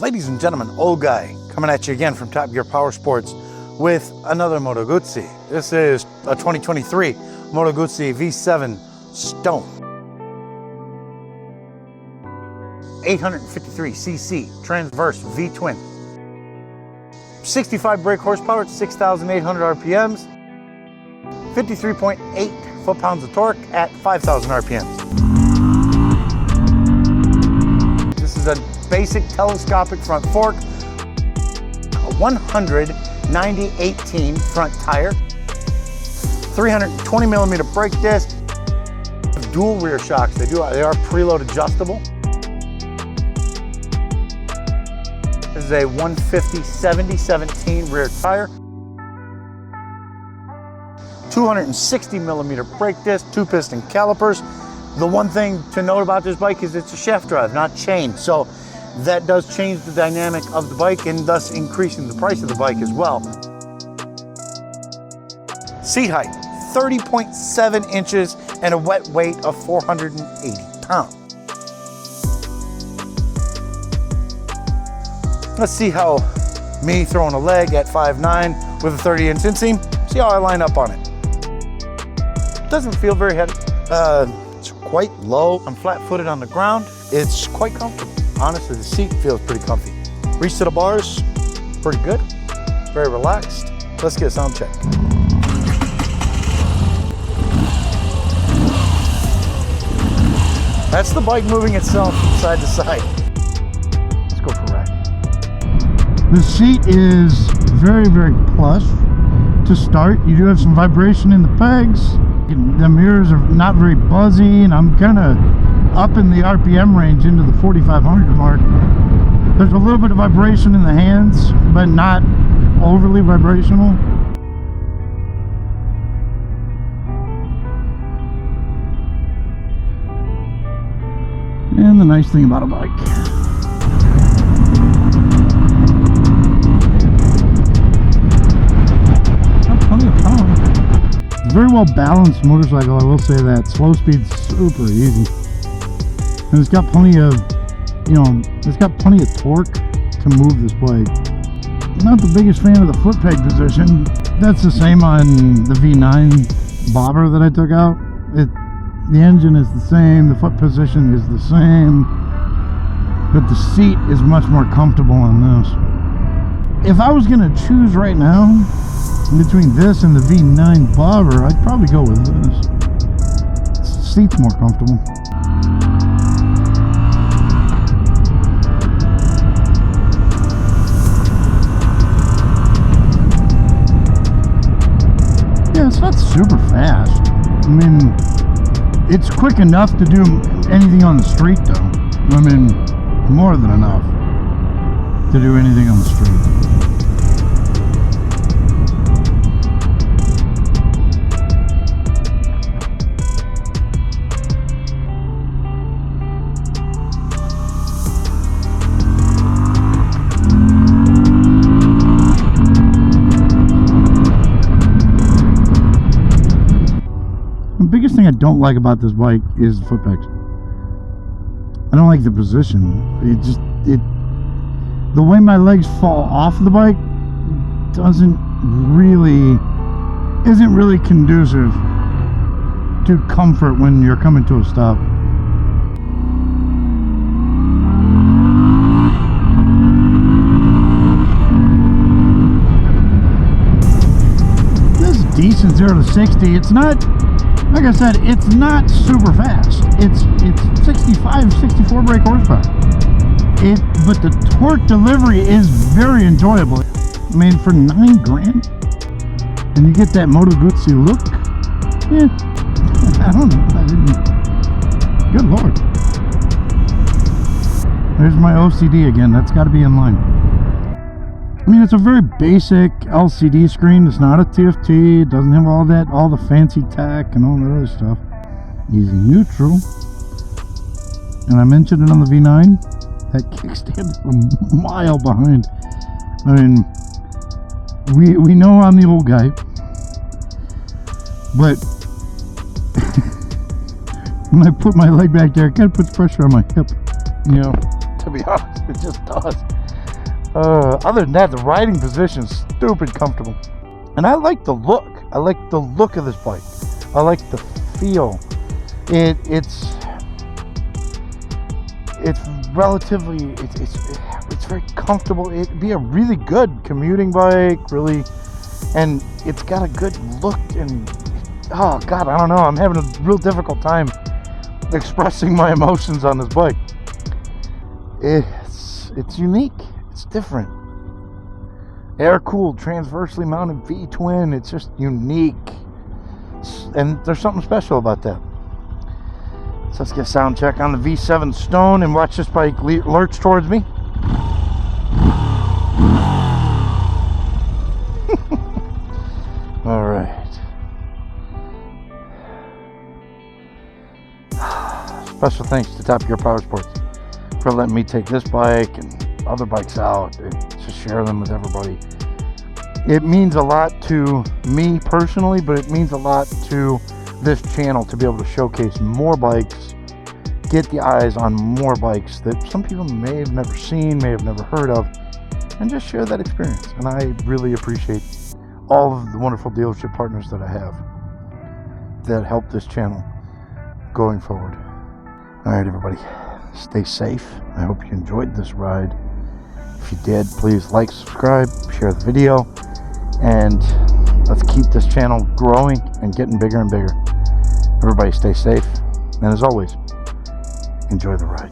Ladies and gentlemen, old guy coming at you again from Top Gear Power Sports with another Moto Guzzi. This is a 2023 Moto Guzzi V7 Stone. 853cc transverse V-twin. 65 brake horsepower at 6,800 RPMs. 53.8 foot-pounds of torque at 5,000 RPMs. This is a basic telescopic front fork, a 190/18 front tire, 320 millimeter brake disc, dual rear shocks. They are preload adjustable. This is a 150/70/17 rear tire, 260 millimeter brake disc, 2-piston calipers. The one thing to note about this bike is it's a shaft drive, not chain. So that does change the dynamic of the bike and thus increasing the price of the bike as well. Seat height, 30.7 inches and a wet weight of 480 pounds. Let's see how me throwing a leg at 5'9" with a 30-inch inseam, see how I line up on it. Doesn't feel very heavy. It's quite low. I'm flat-footed on the ground. It's quite comfortable. Honestly, the seat feels pretty comfy. Reach to the bars, pretty good. Very relaxed. Let's get a sound check. That's the bike moving itself side to side. Let's go for a ride. The seat is very, very plush to start. You do have some vibration in the pegs. The mirrors are not very buzzy, and I'm kind of up in the RPM range into the 4,500 mark. There's a little bit of vibration in the hands, but not overly vibrational. And the nice thing about a bike, plenty of power. It's a very well balanced motorcycle, I will say that. Slow speed's super easy. And it's got plenty of, it's got plenty of torque to move this bike. I'm not the biggest fan of the foot peg position. That's the same on the V9 bobber that I took out. The engine is the same, the foot position is the same, but the seat is much more comfortable on this. If I was gonna choose right now between this and the V9 bobber, I'd probably go with this. The seat's more comfortable. Yeah, it's not super fast. I mean, it's quick enough to do anything on the street though. I mean, more than enough to do anything on the street. The biggest thing I don't like about this bike is the foot pegs. I don't like the position. The way my legs fall off the bike isn't really conducive to comfort when you're coming to a stop. This is decent 0 to 60. It's not, like I said, it's not super fast. It's 65, 64 brake horsepower. But the torque delivery is very enjoyable. I mean, for $9,000, and you get that Moto Guzzi look, yeah, I don't know. Good Lord. There's my OCD again. That's got to be in line. I mean, it's a very basic LCD screen. It's not a TFT. It doesn't have all the fancy tech and all that other stuff. Easy neutral. And I mentioned it on the V9. That kickstand is a mile behind. I mean, we know I'm the old guy, but when I put my leg back there, it kind of puts pressure on my hip. To be honest, it just does. Other than that, the riding position is stupid comfortable. And I like the look. I like the look of this bike. I like the feel. It's relatively, it's very comfortable. It'd be a really good commuting bike, really, and it's got a good look. And oh God, I don't know. I'm having a real difficult time expressing my emotions on this bike. It's unique. It's different. Air-cooled, transversely mounted V-twin. It's just unique. And there's something special about that. So let's get a sound check on the V7 Stone and watch this bike lurch towards me. All right. Special thanks to Top Gear Power Sports for letting me take this bike and other bikes out and to share them with everybody. It means a lot to me personally, but it means a lot to this channel to be able to showcase more bikes, get the eyes on more bikes that some people may have never seen, may have never heard of, and just share that experience. And I really appreciate all of the wonderful dealership partners that I have that help this channel going forward. All right, everybody, stay safe. I hope you enjoyed this ride. If you did, please like, subscribe, share the video, and let's keep this channel growing and getting bigger and bigger. Everybody stay safe, and as always, enjoy the ride.